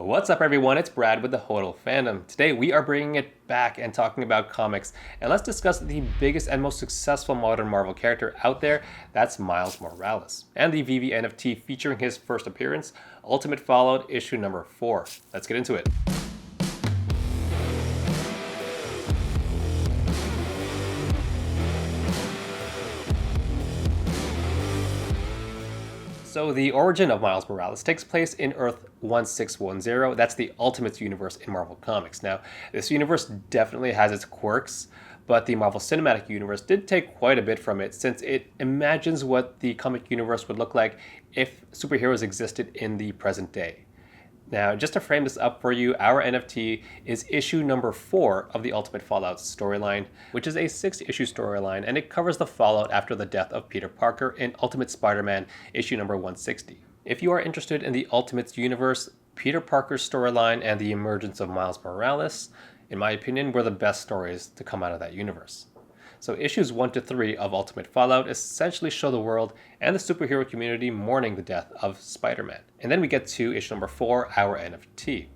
What's up everyone, it's Brad with the Hodl Fandom. Today we are bringing it back and talking about comics, and let's discuss the biggest and most successful modern Marvel character out there, that's Miles Morales, and the Veve NFT featuring his first appearance, Ultimate Fallout issue number 4. Let's get into it. So the origin of Miles Morales takes place in Earth 1610. That's the Ultimate universe in Marvel Comics. Now, this universe definitely has its quirks, but the Marvel Cinematic Universe did take quite a bit from it since it imagines what the comic universe would look like if superheroes existed in the present day. Now, just to frame this up for you, our NFT is issue number 4 of the Ultimate Fallout storyline, which is a 6-issue storyline, and it covers the fallout after the death of Peter Parker in Ultimate Spider-Man issue number 160. If you are interested in the Ultimates universe, Peter Parker's storyline and the emergence of Miles Morales, in my opinion, were the best stories to come out of that universe. So issues 1 to 3 of Ultimate Fallout essentially show the world and the superhero community mourning the death of Spider-Man. And then we get to issue number 4, our NFT.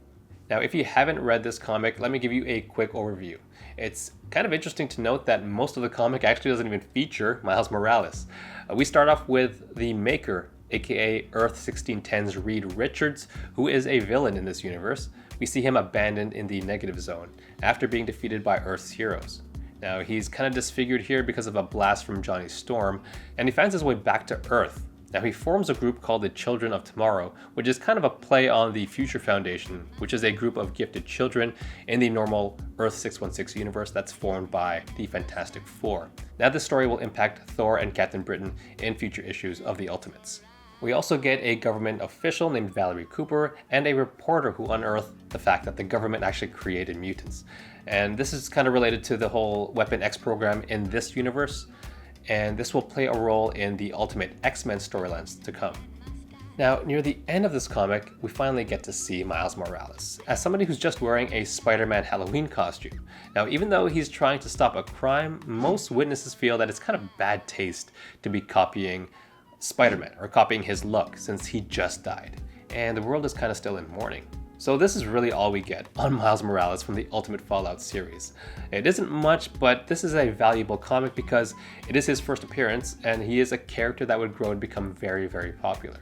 Now, if you haven't read this comic, let me give you a quick overview. It's kind of interesting to note that most of the comic actually doesn't even feature Miles Morales. We start off with the Maker, aka Earth 1610's Reed Richards, who is a villain in this universe. We see him abandoned in the Negative Zone after being defeated by Earth's heroes. Now, he's kind of disfigured here because of a blast from Johnny Storm, and he finds his way back to Earth. Now, he forms a group called the Children of Tomorrow, which is kind of a play on the Future Foundation, which is a group of gifted children in the normal Earth 616 universe that's formed by the Fantastic Four. Now, this story will impact Thor and Captain Britain in future issues of the Ultimates. We also get a government official named Valerie Cooper and a reporter who unearthed the fact that the government actually created mutants. And this is kind of related to the whole Weapon X program in this universe, and this will play a role in the Ultimate X-Men storylines to come. Now, near the end of this comic, we finally get to see Miles Morales as somebody who's just wearing a Spider-Man Halloween costume. Now, even though he's trying to stop a crime, most witnesses feel that it's kind of bad taste to be copying Spider-Man or copying his look since he just died, and the world is kind of still in mourning. So this is really all we get on Miles Morales from the Ultimate Fallout series. It isn't much, but this is a valuable comic because it is his first appearance and he is a character that would grow and become very, very popular.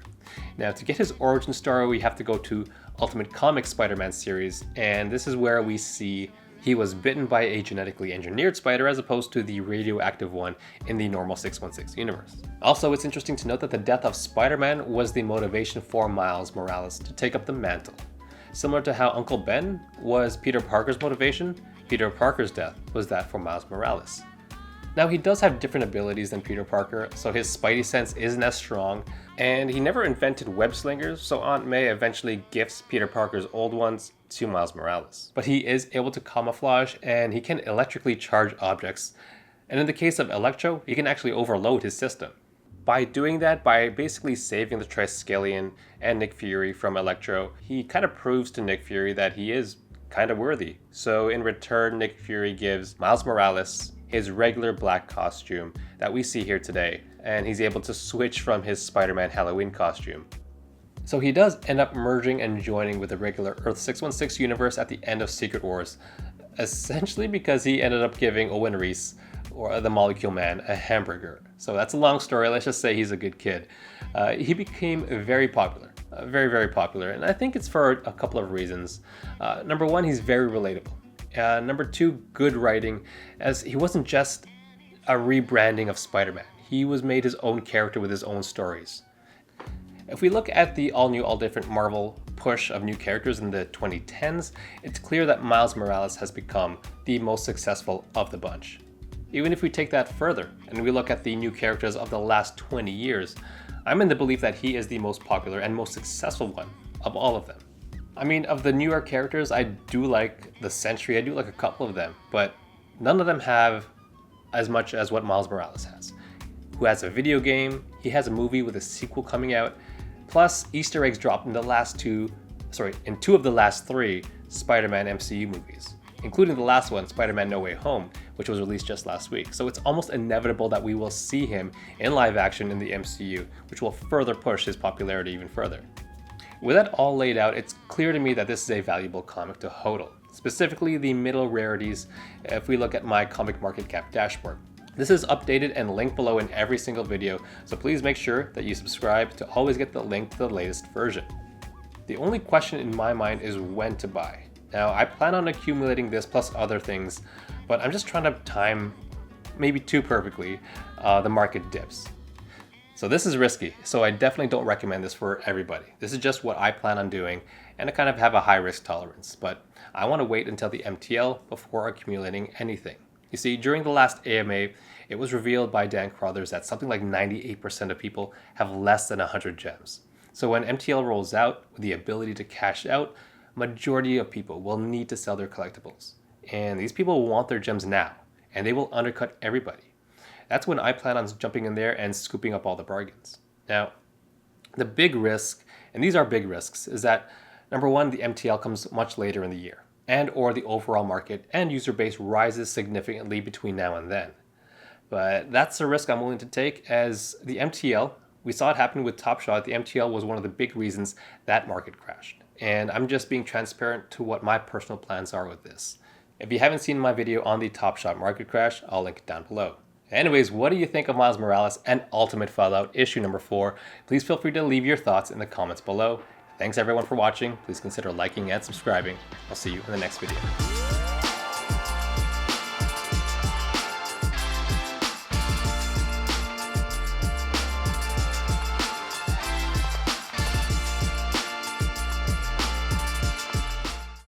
Now, to get his origin story, we have to go to Ultimate Comics Spider-Man series, and this is where we see he was bitten by a genetically engineered spider as opposed to the radioactive one in the normal 616 universe. Also, it's interesting to note that the death of Spider-Man was the motivation for Miles Morales to take up the mantle. Similar to how Uncle Ben was Peter Parker's motivation, Peter Parker's death was that for Miles Morales. Now, he does have different abilities than Peter Parker, so his Spidey sense isn't as strong, and he never invented web slingers, so Aunt May eventually gifts Peter Parker's old ones to Miles Morales. But he is able to camouflage, and he can electrically charge objects, and in the case of Electro, he can actually overload his system. By doing that, by basically saving the Triskelion and Nick Fury from Electro, he kind of proves to Nick Fury that he is kind of worthy. So in return, Nick Fury gives Miles Morales his regular black costume that we see here today, and he's able to switch from his Spider-Man Halloween costume. So he does end up merging and joining with the regular Earth 616 universe at the end of Secret Wars, essentially because he ended up giving Owen Reese, or the Molecule Man, a hamburger. So that's a long story, let's just say he's a good kid. He became very popular, very, very popular, and I think it's for a couple of reasons. Number one, he's very relatable. Number two, good writing, as he wasn't just a rebranding of Spider-Man. He was made his own character with his own stories. If we look at the all-new, all-different Marvel push of new characters in the 2010s, it's clear that Miles Morales has become the most successful of the bunch. Even if we take that further and we look at the new characters of the last 20 years, I'm in the belief that he is the most popular and most successful one of all of them. I mean, of the newer characters, I do like the Sentry, I do like a couple of them, but none of them have as much as what Miles Morales has. Who has a video game, he has a movie with a sequel coming out, plus Easter eggs dropped in two of the last 3 Spider-Man MCU movies, including the last one, Spider-Man No Way Home, which was released just last week. So it's almost inevitable that we will see him in live action in the MCU, which will further push his popularity even further. With that all laid out, it's clear to me that this is a valuable comic to hodl, specifically the middle rarities if we look at my comic market cap dashboard. This is updated and linked below in every single video, so please make sure that you subscribe to always get the link to the latest version. The only question in my mind is when to buy. Now, I plan on accumulating this plus other things, but I'm just trying to time, maybe too perfectly, the market dips. So this is risky, so I definitely don't recommend this for everybody. This is just what I plan on doing, and I kind of have a high risk tolerance, but I want to wait until the MTL before accumulating anything. You see, during the last AMA, it was revealed by Dan Crothers that something like 98% of people have less than 100 gems. So when MTL rolls out with the ability to cash out, majority of people will need to sell their collectibles. And these people want their gems now, and they will undercut everybody. That's when I plan on jumping in there and scooping up all the bargains. Now, the big risk, and these are big risks, is that number one, the MTL comes much later in the year, and or the overall market and user base rises significantly between now and then. But that's a risk I'm willing to take, as the MTL, we saw it happen with TopShot. The MTL was one of the big reasons that market crashed. And I'm just being transparent to what my personal plans are with this. If you haven't seen my video on the TopShot market crash, I'll link it down below. Anyways, what do you think of Miles Morales and Ultimate Fallout issue number 4? Please feel free to leave your thoughts in the comments below. Thanks everyone for watching. Please consider liking and subscribing. I'll see you in the next video.